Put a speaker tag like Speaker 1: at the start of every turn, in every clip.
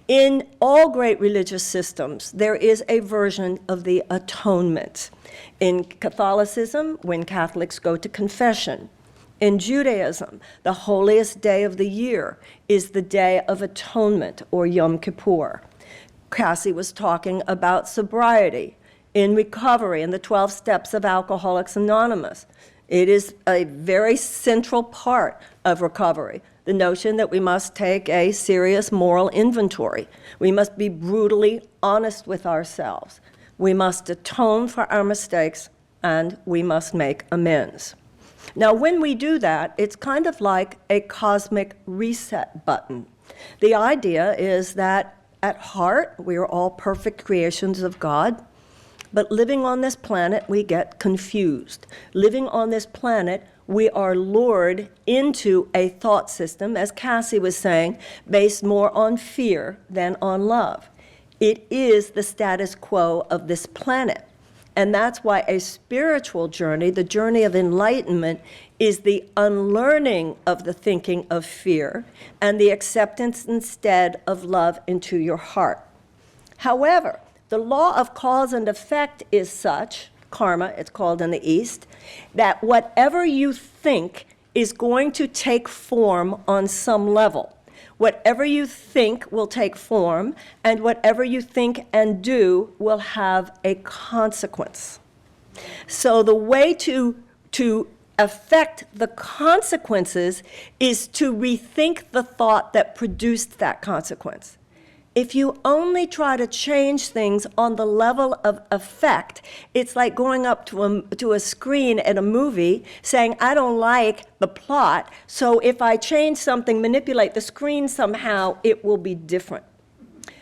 Speaker 1: In all great religious systems, there is a version of the atonement. In Catholicism, when Catholics go to confession. In Judaism, the holiest day of the year is the Day of Atonement, or Yom Kippur. Cassie was talking about sobriety. In recovery, in the 12 steps of Alcoholics Anonymous, it is a very central part of recovery. The notion that we must take a serious moral inventory. We must be brutally honest with ourselves. We must atone for our mistakes, and we must make amends. Now, when we do that, it's kind of like a cosmic reset button. The idea is that at heart, we are all perfect creations of God, but living on this planet, we get confused. Living on this planet, we are lured into a thought system, as Cassie was saying, based more on fear than on love. It is the status quo of this planet. And that's why a spiritual journey, the journey of enlightenment, is the unlearning of the thinking of fear and the acceptance instead of love into your heart. However, the law of cause and effect is such, karma, it's called in the East, that whatever you think is going to take form on some level. Whatever you think will take form, and whatever you think and do will have a consequence. So the way to affect the consequences is to rethink the thought that produced that consequence. If you only try to change things on the level of effect, it's like going up to a screen at a movie saying, I don't like the plot, so if I change something, manipulate the screen somehow, it will be different.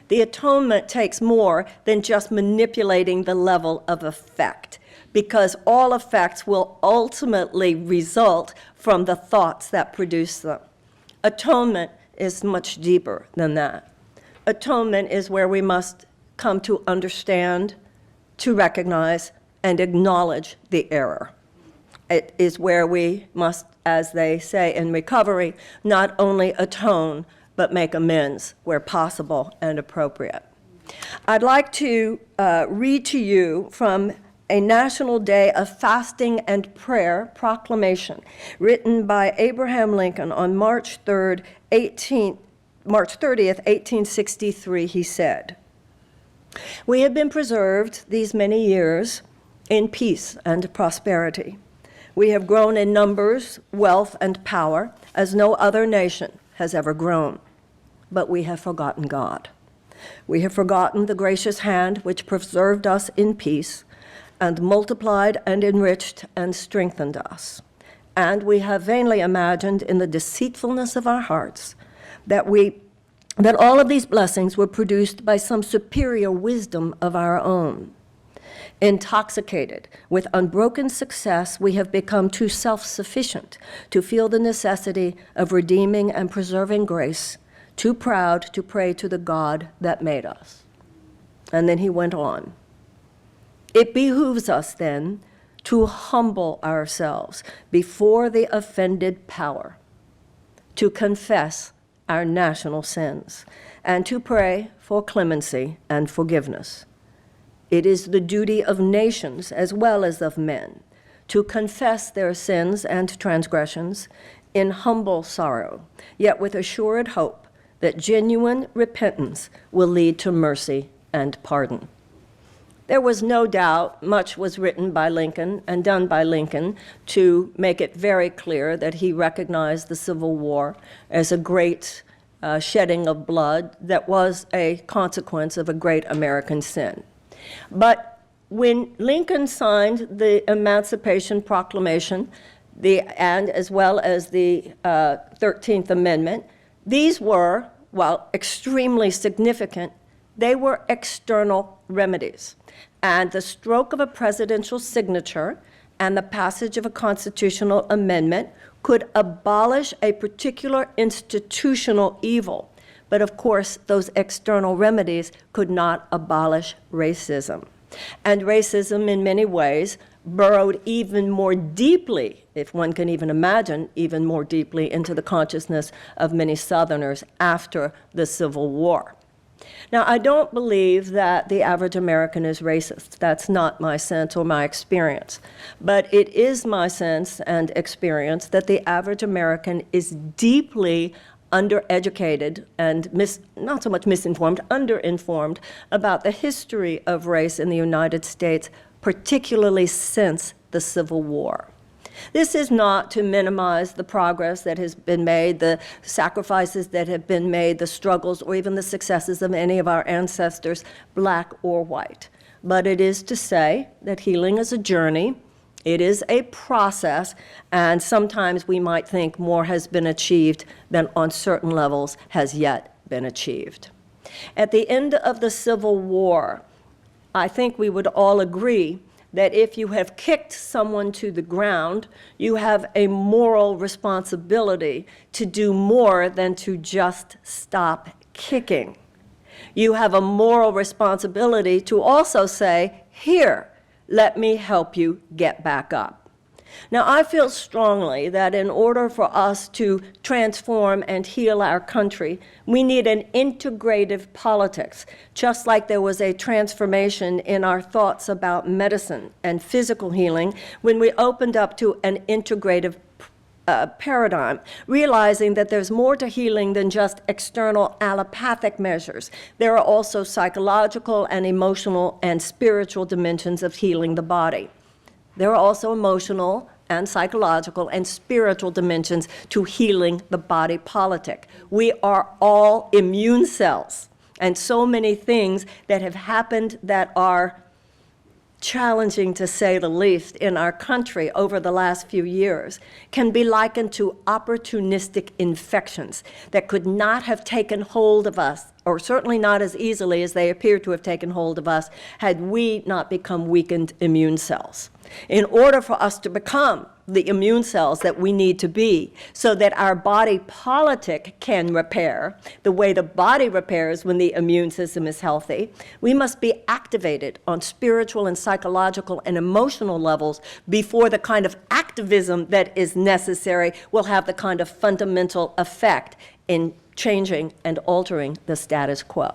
Speaker 1: The atonement takes more than just manipulating the level of effect, because all effects will ultimately result from the thoughts that produce them. Atonement is much deeper than that. Atonement is where we must come to understand, to recognize, and acknowledge the error. It is where we must, as they say in recovery, not only atone, but make amends where possible and appropriate. I'd like to read to you from a National Day of Fasting and Prayer proclamation written by Abraham Lincoln on March 30th, 1863, he said, "We have been preserved these many years in peace and prosperity. We have grown in numbers, wealth, and power as no other nation has ever grown. But we have forgotten God. We have forgotten the gracious hand which preserved us in peace and multiplied and enriched and strengthened us. And we have vainly imagined in the deceitfulness of our hearts that all of these blessings were produced by some superior wisdom of our own. Intoxicated with unbroken success, we have become too self-sufficient to feel the necessity of redeeming and preserving grace, too proud to pray to the God that made us." And then he went on. "It behooves us, then, to humble ourselves before the offended power, to confess our national sins, and to pray for clemency and forgiveness. It is the duty of nations as well as of men to confess their sins and transgressions in humble sorrow, yet with assured hope that genuine repentance will lead to mercy and pardon." There was no doubt much was written by Lincoln and done by Lincoln to make it very clear that he recognized the Civil War as a great shedding of blood that was a consequence of a great American sin. But when Lincoln signed the Emancipation Proclamation, and as well as the 13th Amendment, these were, while extremely significant, they were external remedies. And the stroke of a presidential signature and the passage of a constitutional amendment could abolish a particular institutional evil. But of course, those external remedies could not abolish racism. And racism, in many ways, burrowed even more deeply, if one can even imagine, even more deeply into the consciousness of many Southerners after the Civil War. Now, I don't believe that the average American is racist. That's not my sense or my experience. But it is my sense and experience that the average American is deeply undereducated and not so much misinformed, underinformed about the history of race in the United States, particularly since the Civil War. This is not to minimize the progress that has been made, the sacrifices that have been made, the struggles, or even the successes of any of our ancestors, black or white. But it is to say that healing is a journey, it is a process, and sometimes we might think more has been achieved than on certain levels has yet been achieved. At the end of the Civil War, I think we would all agree that if you have kicked someone to the ground, you have a moral responsibility to do more than to just stop kicking. You have a moral responsibility to also say, here, let me help you get back up. Now, I feel strongly that in order for us to transform and heal our country, we need an integrative politics, just like there was a transformation in our thoughts about medicine and physical healing when we opened up to an integrative paradigm, realizing that there's more to healing than just external allopathic measures. There are also psychological and emotional and spiritual dimensions of healing the body. There are also emotional and psychological and spiritual dimensions to healing the body politic. We are all immune cells, and so many things that have happened that are challenging, to say the least, in our country over the last few years can be likened to opportunistic infections that could not have taken hold of us, or certainly not as easily as they appear to have taken hold of us, had we not become weakened immune cells. In order for us to become the immune cells that we need to be so that our body politic can repair the way the body repairs when the immune system is healthy, we must be activated on spiritual and psychological and emotional levels before the kind of activism that is necessary will have the kind of fundamental effect in changing and altering the status quo.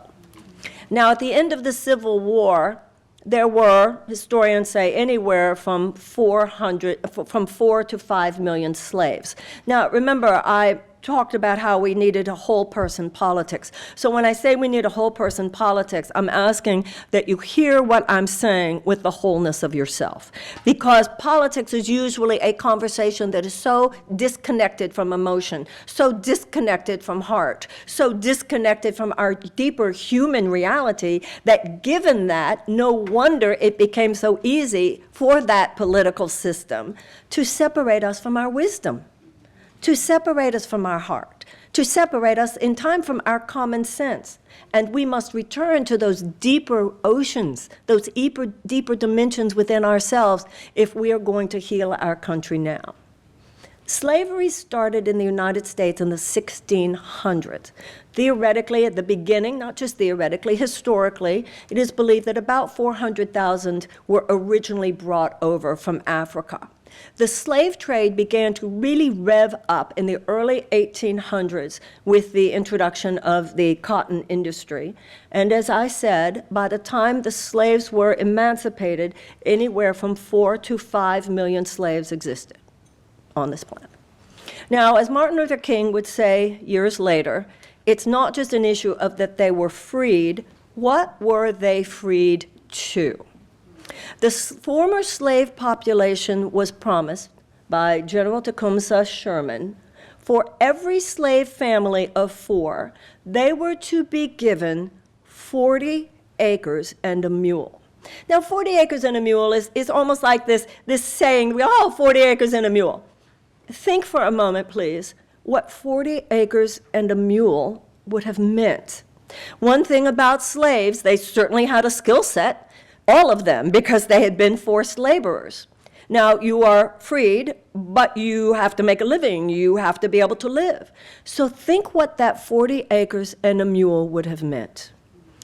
Speaker 1: Now, at the end of the Civil War, there were, historians say, anywhere from 4 to 5 million slaves. Now, remember, I talked about how we needed a whole person politics. So when I say we need a whole person politics, I'm asking that you hear what I'm saying with the wholeness of yourself. Because politics is usually a conversation that is so disconnected from emotion, so disconnected from heart, so disconnected from our deeper human reality that given that, no wonder it became so easy for that political system to separate us from our wisdom, to separate us from our heart, to separate us in time from our common sense. And we must return to those deeper oceans, those deeper dimensions within ourselves if we are going to heal our country now. Slavery started in the United States in the 1600s. Theoretically, at the beginning, not just theoretically, historically, it is believed that about 400,000 were originally brought over from Africa. The slave trade began to really rev up in the early 1800s with the introduction of the cotton industry. And as I said, by the time the slaves were emancipated, anywhere from 4 to 5 million slaves existed on this planet. Now, as Martin Luther King would say years later, it's not just an issue of that they were freed. What were they freed to? The former slave population was promised by General Tecumseh Sherman, for every slave family of 4, they were to be given 40 acres and a mule. Now, 40 acres and a mule is almost like this saying, 40 acres and a mule. Think for a moment, please, what 40 acres and a mule would have meant. One thing about slaves, they certainly had a skill set, all of them, because they had been forced laborers. Now, you are freed, but you have to make a living. You have to be able to live. So think what that 40 acres and a mule would have meant.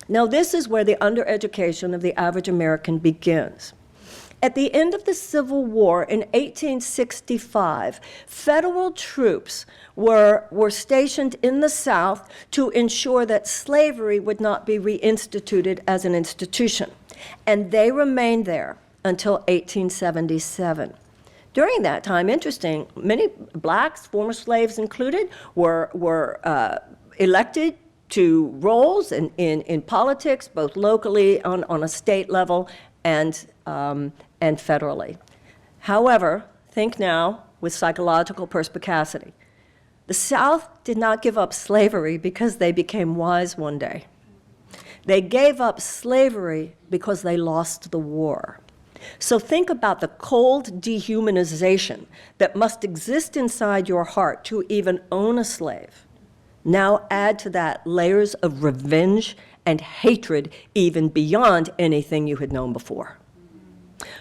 Speaker 1: Now, this is where the undereducation of the average American begins. At the end of the Civil War in 1865, federal troops were stationed in the South to ensure that slavery would not be reinstituted as an institution. And they remained there until 1877. During that time, interesting, many blacks, former slaves included, were elected to roles in politics, both locally on a state level and federally. However, think now with psychological perspicacity. The South did not give up slavery because they became wise one day. They gave up slavery because they lost the war. So think about the cold dehumanization that must exist inside your heart to even own a slave. Now add to that layers of revenge and hatred even beyond anything you had known before.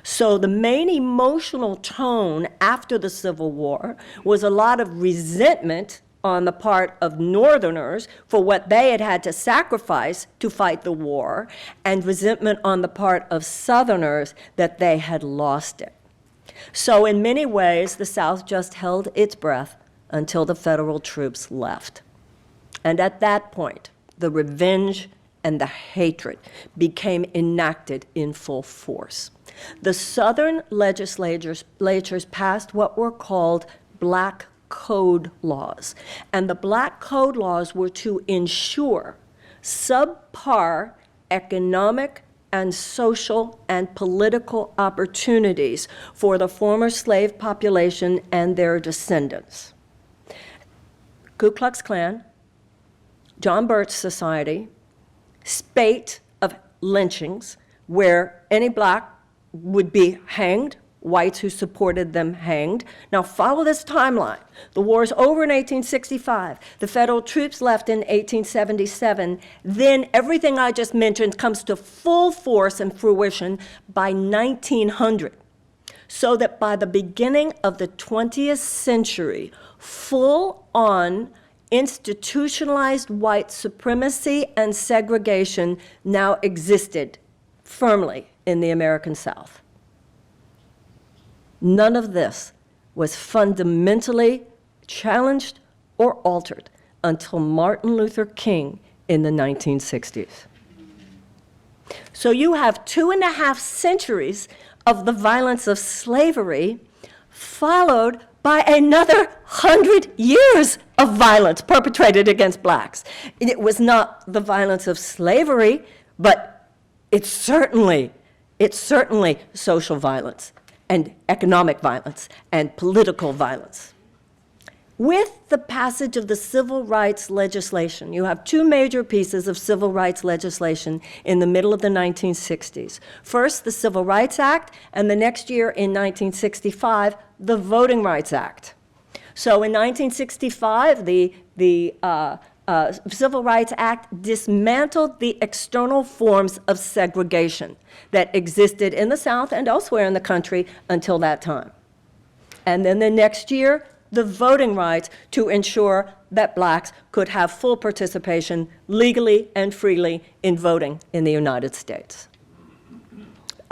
Speaker 1: So the main emotional tone after the Civil War was a lot of resentment on the part of Northerners for what they had had to sacrifice to fight the war, and resentment on the part of Southerners that they had lost it. So in many ways, the South just held its breath until the federal troops left. And at that point, the revenge and the hatred became enacted in full force. The Southern legislatures passed what were called Black Code laws. And the Black Code laws were to ensure subpar economic and social and political opportunities for the former slave population and their descendants. Ku Klux Klan, John Birch Society, spate of lynchings where any black would be hanged, whites who supported them hanged. Now follow this timeline. The war's over in 1865. The federal troops left in 1877. Then everything I just mentioned comes to full force and fruition by 1900. So that by the beginning of the 20th century, full-on institutionalized white supremacy and segregation now existed firmly in the American South. None of this was fundamentally challenged or altered until Martin Luther King in the 1960s. So you have 2.5 centuries of the violence of slavery, followed by another 100 years of violence perpetrated against blacks. It was not the violence of slavery, but it's certainly social violence and economic violence and political violence. With the passage of the civil rights legislation, you have 2 major pieces of civil rights legislation in the middle of the 1960s. First, the Civil Rights Act, and the next year in 1965, the Voting Rights Act. So in 1965, the Civil Rights Act dismantled the external forms of segregation that existed in the South and elsewhere in the country until that time. And then the next year, the voting rights to ensure that blacks could have full participation legally and freely in voting in the United States.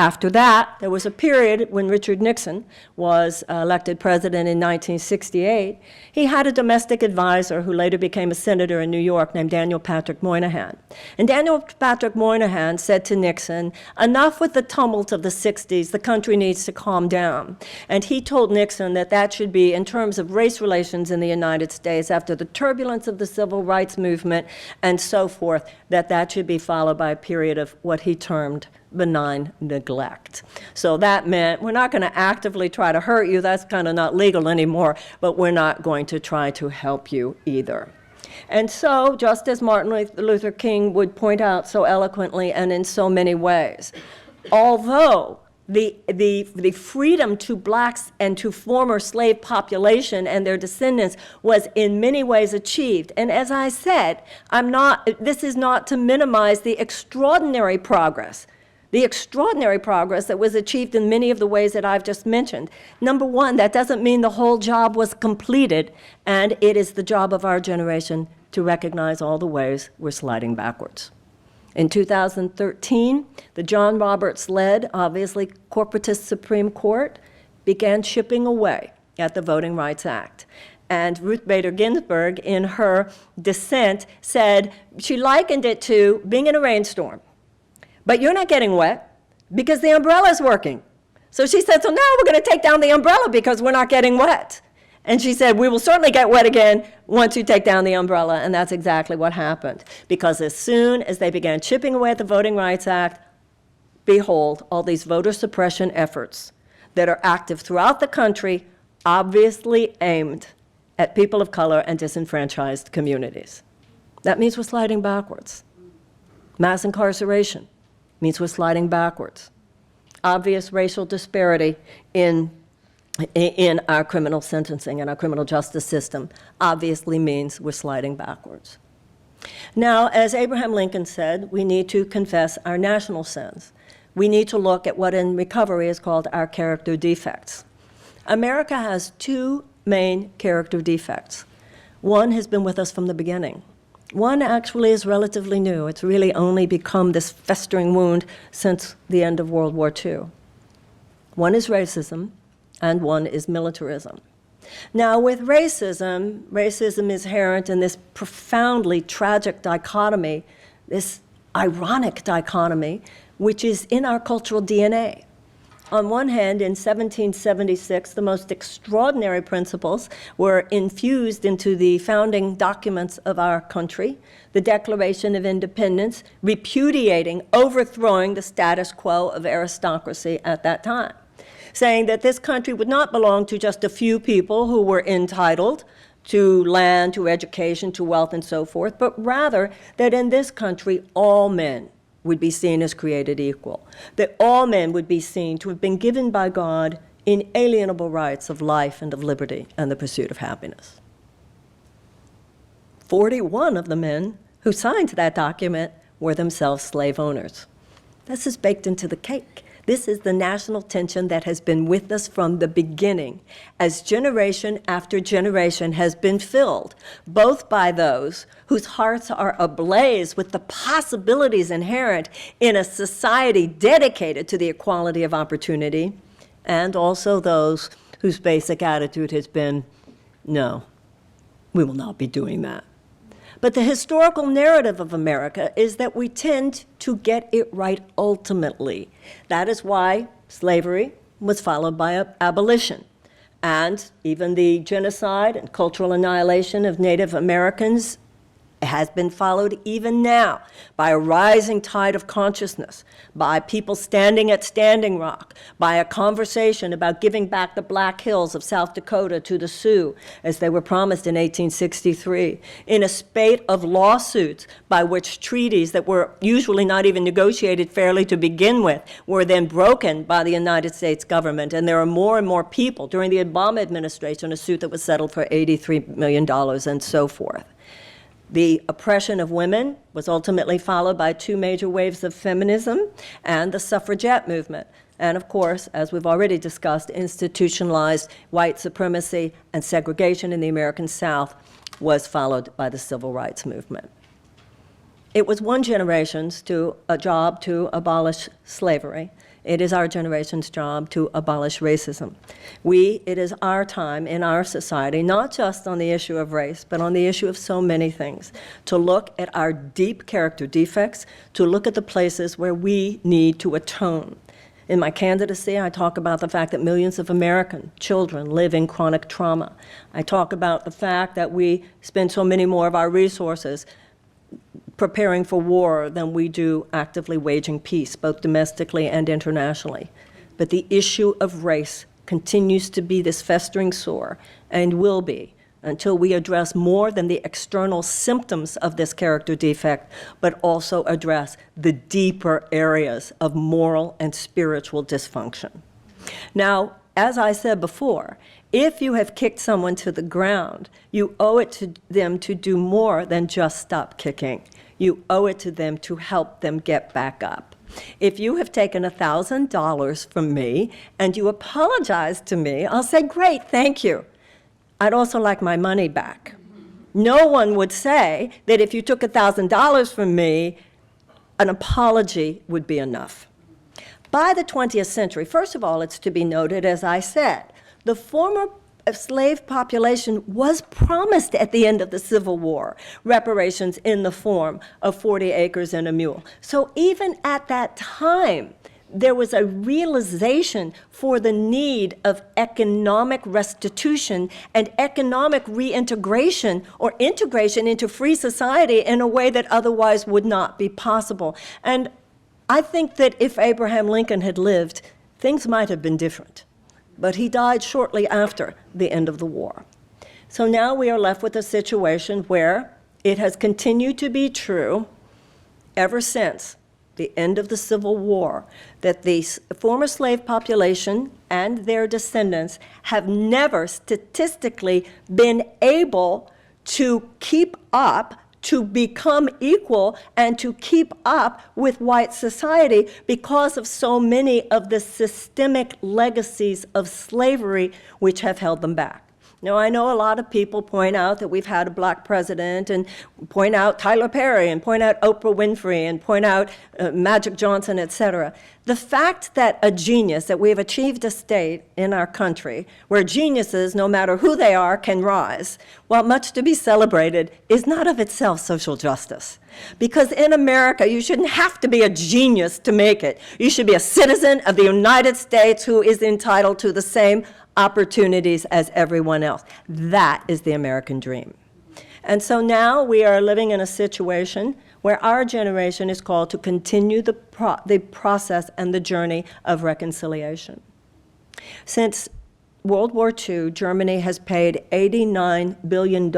Speaker 1: After that, there was a period when Richard Nixon was elected president in 1968. He had a domestic advisor who later became a senator in New York named Daniel Patrick Moynihan. And Daniel Patrick Moynihan said to Nixon, "Enough with the tumult of the 60s, the country needs to calm down." And he told Nixon that that should be, in terms of race relations in the United States, after the turbulence of the civil rights movement and so forth, that that should be followed by a period of what he termed benign neglect. So that meant we're not going to actively try to hurt you, that's kind of not legal anymore, but we're not going to try to help you either. And so, just as Martin Luther King would point out so eloquently and in so many ways, although the freedom to blacks and to former slave population and their descendants was in many ways achieved. And as I said, this is not to minimize the extraordinary progress that was achieved in many of the ways that I've just mentioned. Number one, that doesn't mean the whole job was completed, and it is the job of our generation to recognize all the ways we're sliding backwards. In 2013, the John Roberts-led, obviously corporatist Supreme Court began chipping away at the Voting Rights Act. And Ruth Bader Ginsburg, in her dissent, said she likened it to being in a rainstorm. But you're not getting wet because the umbrella's working. So she said, so now we're going to take down the umbrella because we're not getting wet. And she said, we will certainly get wet again once you take down the umbrella. And that's exactly what happened. Because as soon as they began chipping away at the Voting Rights Act, behold, all these voter suppression efforts that are active throughout the country, obviously aimed at people of color and disenfranchised communities. That means we're sliding backwards. Mass incarceration means we're sliding backwards. Obvious racial disparity in our criminal sentencing and our criminal justice system obviously means we're sliding backwards. Now, as Abraham Lincoln said, we need to confess our national sins. We need to look at what in recovery is called our character defects. America has two main character defects. One has been with us from the beginning. One actually is relatively new. It's really only become this festering wound since the end of World War II. One is racism, and one is militarism. Now, with racism is inherent in this profoundly tragic dichotomy, this ironic dichotomy, which is in our cultural DNA. On one hand, in 1776, the most extraordinary principles were infused into the founding documents of our country, the Declaration of Independence, repudiating, overthrowing the status quo of aristocracy at that time, saying that this country would not belong to just a few people who were entitled to land, to education, to wealth, and so forth, but rather that in this country all men would be seen as created equal, that all men would be seen to have been given by God inalienable rights of life and of liberty and the pursuit of happiness. 41 of the men who signed that document were themselves slave owners. This is baked into the cake. This is the national tension that has been with us from the beginning, as generation after generation has been filled, both by those whose hearts are ablaze with the possibilities inherent in a society dedicated to the equality of opportunity, and also those whose basic attitude has been, no, we will not be doing that. But the historical narrative of America is that we tend to get it right ultimately. That is why slavery was followed by abolition. And even the genocide and cultural annihilation of Native Americans has been followed even now by a rising tide of consciousness, by people standing at Standing Rock, by a conversation about giving back the Black Hills of South Dakota to the Sioux, as they were promised in 1863, in a spate of lawsuits by which treaties that were usually not even negotiated fairly to begin with were then broken by the United States government. And there are more and more people, during the Obama administration, a suit that was settled for $83 million and so forth. The oppression of women was ultimately followed by two major waves of feminism and the suffragette movement. And of course, as we've already discussed, institutionalized white supremacy and segregation in the American South was followed by the civil rights movement. It was one generation's job to abolish slavery. It is our generation's job to abolish racism. It is our time in our society, not just on the issue of race, but on the issue of so many things, to look at our deep character defects, to look at the places where we need to atone. In my candidacy, I talk about the fact that millions of American children live in chronic trauma. I talk about the fact that we spend so many more of our resources preparing for war than we do actively waging peace, both domestically and internationally. But the issue of race continues to be this festering sore, and will be, until we address more than the external symptoms of this character defect, but also address the deeper areas of moral and spiritual dysfunction. Now, as I said before, if you have kicked someone to the ground, you owe it to them to do more than just stop kicking. You owe it to them to help them get back up. If you have taken $1,000 from me and you apologize to me, I'll say, great, thank you. I'd also like my money back. No one would say that if you took $1,000 from me, an apology would be enough. By the 20th century, first of all, it's to be noted, as I said, the former slave population was promised at the end of the Civil War reparations in the form of 40 acres and a mule. So even at that time, there was a realization for the need of economic restitution and economic reintegration or integration into free society in a way that otherwise would not be possible. And I think that if Abraham Lincoln had lived, things might have been different. But he died shortly after the end of the war. So now we are left with a situation where it has continued to be true ever since the end of the Civil War that the former slave population and their descendants have never statistically been able to keep up, to become equal, and to keep up with white society because of so many of the systemic legacies of slavery which have held them back. Now, I know a lot of people point out that we've had a black president and point out Tyler Perry and point out Oprah Winfrey and point out Magic Johnson, et cetera. The fact that a genius, that we have achieved a state in our country where geniuses, no matter who they are, can rise, while much to be celebrated, is not of itself social justice. Because in America, you shouldn't have to be a genius to make it. You should be a citizen of the United States who is entitled to the same opportunities as everyone else. That is the American dream. And so now we are living in a situation where our generation is called to continue the process and the journey of reconciliation. Since World War II, Germany has paid $89 billion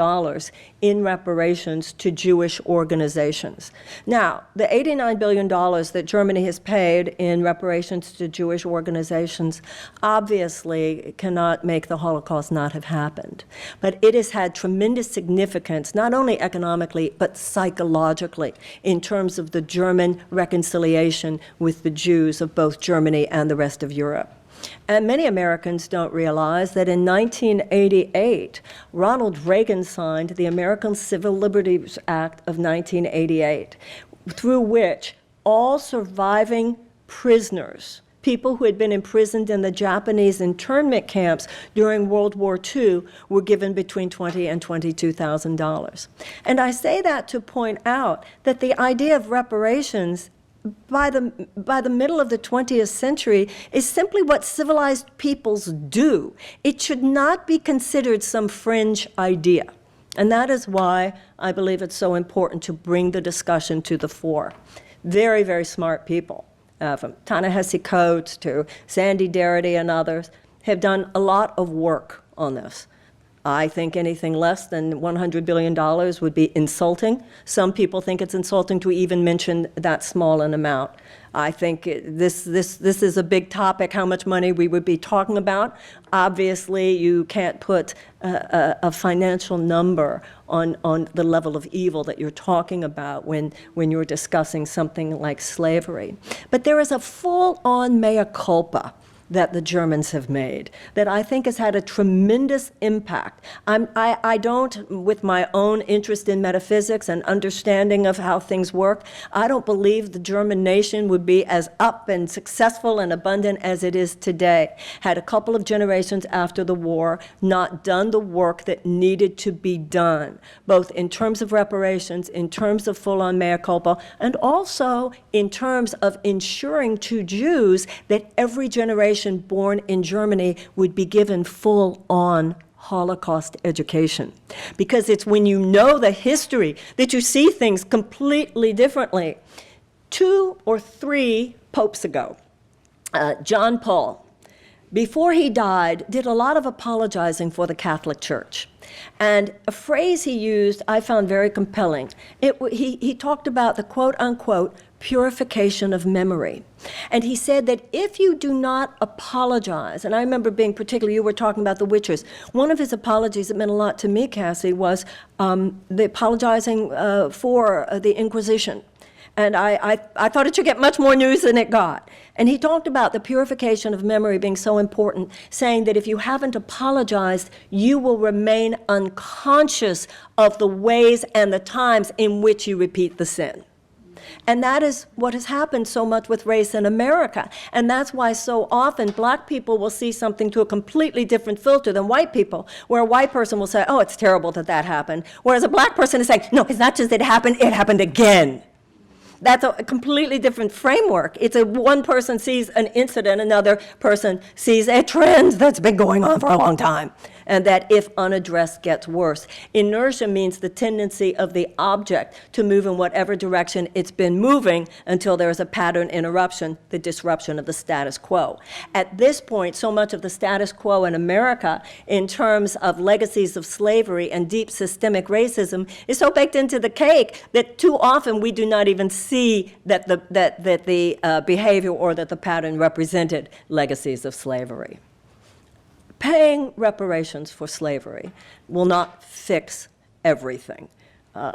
Speaker 1: in reparations to Jewish organizations. Now, the $89 billion that Germany has paid in reparations to Jewish organizations obviously cannot make the Holocaust not have happened. But it has had tremendous significance, not only economically, but psychologically, in terms of the German reconciliation with the Jews of both Germany and the rest of Europe. And many Americans don't realize that in 1988, Ronald Reagan signed the American Civil Liberties Act of 1988, through which all surviving prisoners, people who had been imprisoned in the Japanese internment camps during World War II, were given between $20,000 and $22,000. And I say that to point out that the idea of reparations by the middle of the 20th century is simply what civilized peoples do. It should not be considered some fringe idea. And that is why I believe it's so important to bring the discussion to the fore. Very, very smart people, from Ta-Nehisi Coates to Sandy Darity and others, have done a lot of work on this. I think anything less than $100 billion would be insulting. Some people think it's insulting to even mention that small an amount. I think this is a big topic, how much money we would be talking about. Obviously, you can't put a financial number on the level of evil that you're talking about when you're discussing something like slavery. But there is a full-on mea culpa that the Germans have made, that I think has had a tremendous impact. I don't, with my own interest in metaphysics and understanding of how things work, I don't believe the German nation would be as up and successful and abundant as it is today, had a couple of generations after the war not done the work that needed to be done, both in terms of reparations, in terms of full-on mea culpa, and also in terms of ensuring to Jews that every generation born in Germany would be given full-on Holocaust education. Because it's when you know the history that you see things completely differently. 2 or 3 popes ago, John Paul, before he died, did a lot of apologizing for the Catholic Church. And a phrase he used I found very compelling. He talked about the quote-unquote purification of memory. And he said that if you do not apologize, and I remember being particularly, you were talking about the witches, one of his apologies that meant a lot to me, Cassie, was the apologizing for the Inquisition. And I thought it should get much more news than it got. And he talked about the purification of memory being so important, saying that if you haven't apologized, you will remain unconscious of the ways and the times in which you repeat the sin. And that is what has happened so much with race in America. And that's why so often black people will see something to a completely different filter than white people, where a white person will say, oh, it's terrible that that happened, whereas a black person is saying, no, it's not just that it happened again. That's a completely different framework. It's one person sees an incident, another person sees a trend that's been going on for a long time, and that if unaddressed gets worse. Inertia means the tendency of the object to move in whatever direction it's been moving until there is a pattern interruption, the disruption of the status quo. At this point, so much of the status quo in America in terms of legacies of slavery and deep systemic racism is so baked into the cake that too often we do not even see that the behavior or that the pattern represented legacies of slavery. Paying reparations for slavery will not fix everything.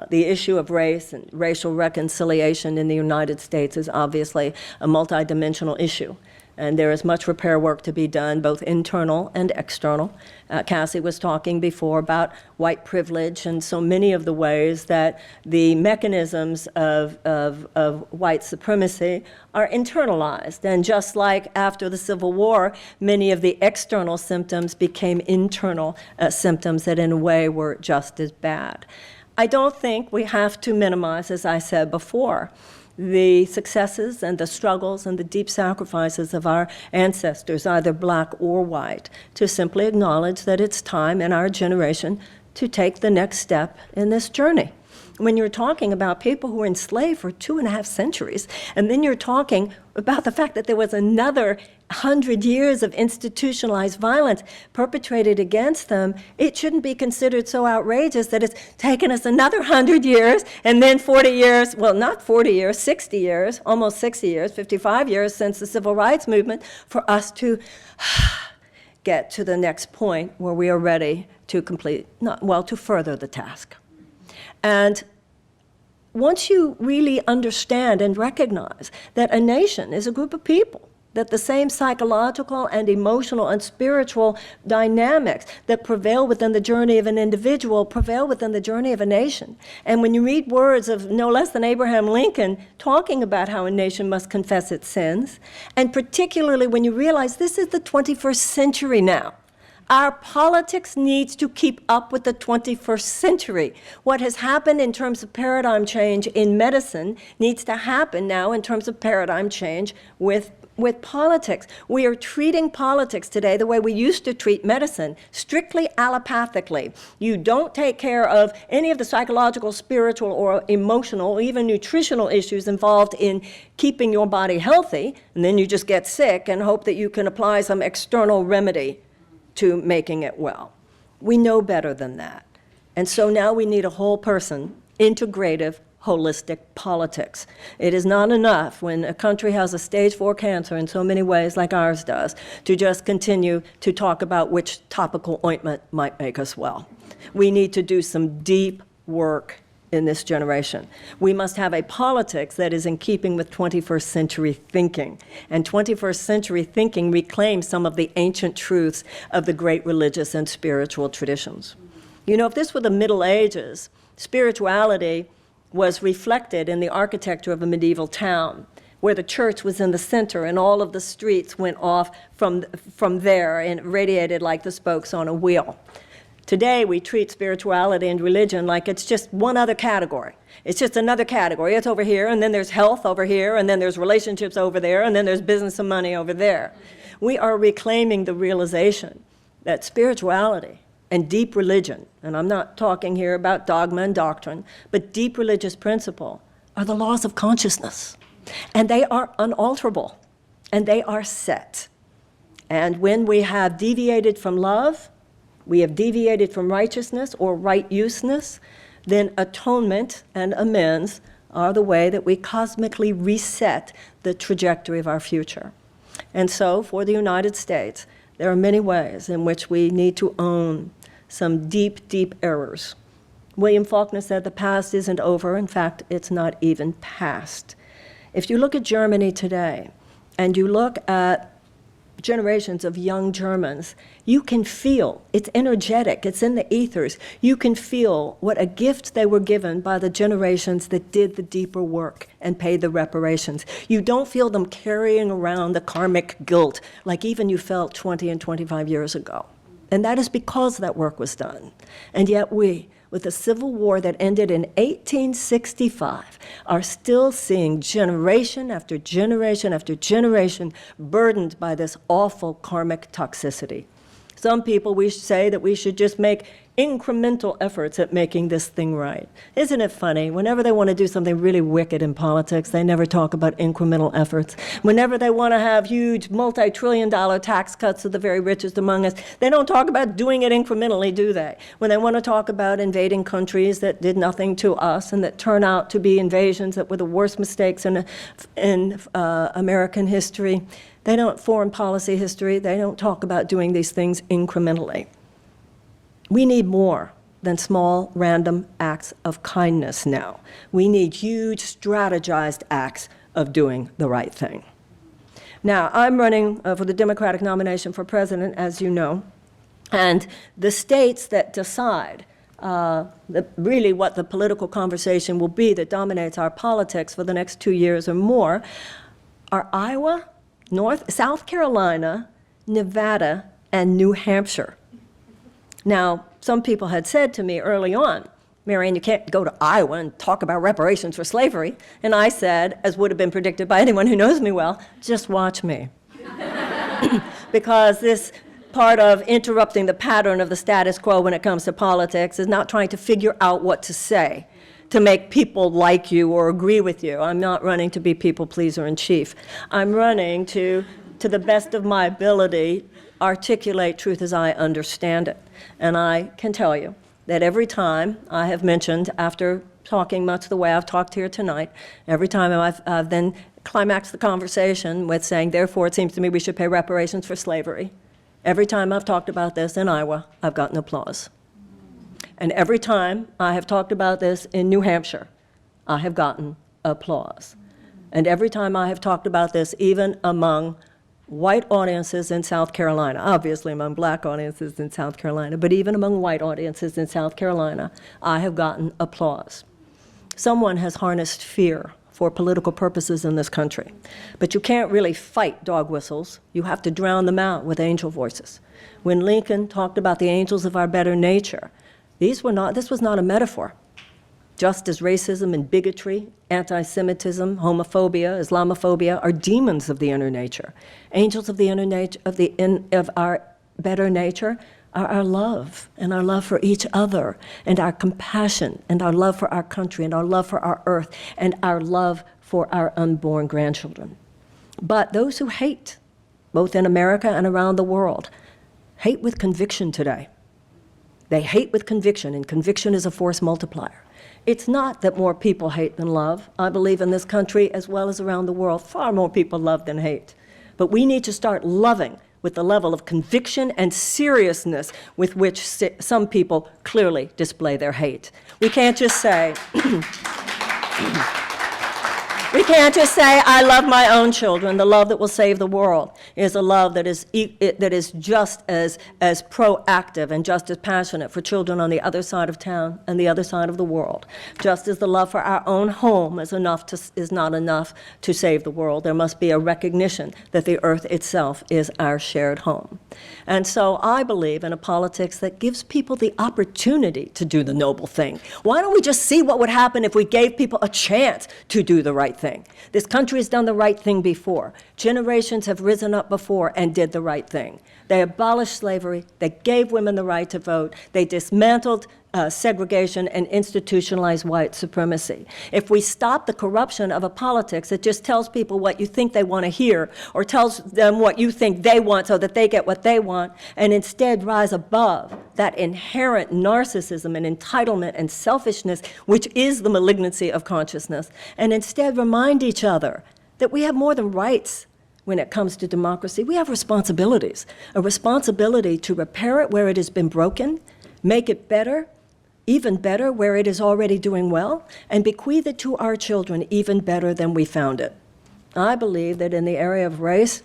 Speaker 1: The issue of race and racial reconciliation in the United States is obviously a multidimensional issue, and there is much repair work to be done, both internal and external. Cassie was talking before about white privilege and so many of the ways that the mechanisms of white supremacy are internalized. And just like after the Civil War, many of the external symptoms became internal symptoms that in a way were just as bad. I don't think we have to minimize, as I said before, the successes and the struggles and the deep sacrifices of our ancestors, either black or white, to simply acknowledge that it's time in our generation to take the next step in this journey. When you're talking about people who were enslaved for 2.5 centuries, and then you're talking about the fact that there was another 100 years of institutionalized violence perpetrated against them, it shouldn't be considered so outrageous that it's taken us another 100 years and then 40 years, well, not 40 years, 60 years, almost 60 years, 55 years since the Civil Rights Movement for us to get to the next point where we are ready to to further the task. And once you really understand and recognize that a nation is a group of people, that the same psychological and emotional and spiritual dynamics that prevail within the journey of an individual prevail within the journey of a nation. And when you read words of no less than Abraham Lincoln talking about how a nation must confess its sins, and particularly when you realize this is the 21st century now, our politics needs to keep up with the 21st century. What has happened in terms of paradigm change in medicine needs to happen now in terms of paradigm change with politics. We are treating politics today the way we used to treat medicine, strictly allopathically. You don't take care of any of the psychological, spiritual, or emotional, or even nutritional issues involved in keeping your body healthy, and then you just get sick and hope that you can apply some external remedy to making it well. We know better than that. And so now we need a whole person, integrative, holistic politics. It is not enough when a country has a stage 4 cancer in so many ways like ours does to just continue to talk about which topical ointment might make us well. We need to do some deep work in this generation. We must have a politics that is in keeping with 21st century thinking. And 21st century thinking reclaims some of the ancient truths of the great religious and spiritual traditions. You know, if this were the Middle Ages, spirituality was reflected in the architecture of a medieval town, where the church was in the center and all of the streets went off from there and radiated like the spokes on a wheel. Today, we treat spirituality and religion like it's just one other category. It's just another category. It's over here, and then there's health over here, and then there's relationships over there, and then there's business and money over there. We are reclaiming the realization that spirituality and deep religion, and I'm not talking here about dogma and doctrine, but deep religious principle are the laws of consciousness. And they are unalterable, and they are set. And when we have deviated from love, we have deviated from righteousness or right-useness, then atonement and amends are the way that we cosmically reset the trajectory of our future. And so for the United States, there are many ways in which we need to own some deep, deep errors. William Faulkner said the past isn't over. In fact, it's not even past. If you look at Germany today, and you look at generations of young Germans, you can feel, it's energetic, it's in the ethers, you can feel what a gift they were given by the generations that did the deeper work and paid the reparations. You don't feel them carrying around the karmic guilt like even you felt 20 and 25 years ago. And that is because that work was done. And yet we, with a civil war that ended in 1865, are still seeing generation after generation after generation burdened by this awful karmic toxicity. Some people, we say that we should just make incremental efforts at making this thing right. Isn't it funny? Whenever they want to do something really wicked in politics, they never talk about incremental efforts. Whenever they want to have huge multi-trillion-dollar tax cuts to the very richest among us, they don't talk about doing it incrementally, do they? When they want to talk about invading countries that did nothing to us and that turn out to be invasions that were the worst mistakes in American history, they don't, foreign policy history, they don't talk about doing these things incrementally. We need more than small, random acts of kindness now. We need huge, strategized acts of doing the right thing. Now, I'm running for the Democratic nomination for president, as you know, and the states that decide really what the political conversation will be that dominates our politics for the next 2 years or more are Iowa, South Carolina, Nevada, and New Hampshire. Now, some people had said to me early on, Marianne, you can't go to Iowa and talk about reparations for slavery. And I said, as would have been predicted by anyone who knows me well, just watch me. Because this part of interrupting the pattern of the status quo when it comes to politics is not trying to figure out what to say to make people like you or agree with you. I'm not running to be people pleaser in chief. I'm running to the best of my ability, articulate truth as I understand it. And I can tell you that every time I have mentioned, after talking much the way I've talked here tonight, every time I've then climaxed the conversation with saying, therefore, it seems to me we should pay reparations for slavery. Every time I've talked about this in Iowa, I've gotten applause. And every time I have talked about this in New Hampshire, I have gotten applause. And every time I have talked about this, even among white audiences in South Carolina, obviously among black audiences in South Carolina, but even among white audiences in South Carolina, I have gotten applause. Someone has harnessed fear for political purposes in this country. But you can't really fight dog whistles. You have to drown them out with angel voices. When Lincoln talked about the angels of our better nature, this was not a metaphor. Just as racism and bigotry, anti-Semitism, homophobia, Islamophobia are demons of the inner nature. Angels of the inner nature, of our better nature, are our love and our love for each other and our compassion and our love for our country and our love for our earth and our love for our unborn grandchildren. But those who hate, both in America and around the world, hate with conviction today. They hate with conviction, and conviction is a force multiplier. It's not that more people hate than love. I believe in this country, as well as around the world, far more people love than hate. But we need to start loving with the level of conviction and seriousness with which some people clearly display their hate. We can't just say, I love my own children. The love that will save the world is a love that is just as proactive and just as passionate for children on the other side of town and the other side of the world. Just as the love for our own home is not enough to save the world, there must be a recognition that the earth itself is our shared home. And so I believe in a politics that gives people the opportunity to do the noble thing. Why don't we just see what would happen if we gave people a chance to do the right thing? This country has done the right thing before. Generations have risen up before and did the right thing. They abolished slavery. They gave women the right to vote. They dismantled segregation and institutionalized white supremacy. If we stop the corruption of a politics that just tells people what you think they want to hear or tells them what you think they want so that they get what they want, and instead rise above that inherent narcissism and entitlement and selfishness, which is the malignancy of consciousness, and instead remind each other that we have more than rights. When it comes to democracy, we have responsibilities, a responsibility to repair it where it has been broken, make it better, even better where it is already doing well, and bequeath it to our children even better than we found it. I believe that in the area of race,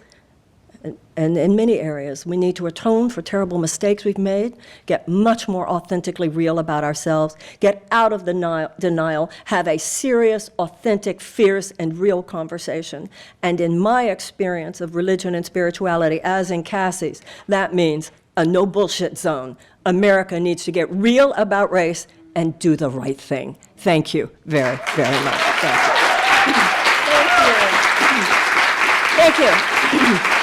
Speaker 1: and in many areas. We need to atone for terrible mistakes we've made, get much more authentically real about ourselves, get out of denial, have a serious, authentic, fierce, and real conversation. And in my experience of religion and spirituality, as in Cassie's, that means a no bullshit zone. America needs to get real about race and do the right thing. Thank you very, very much. Thank you. Thank you.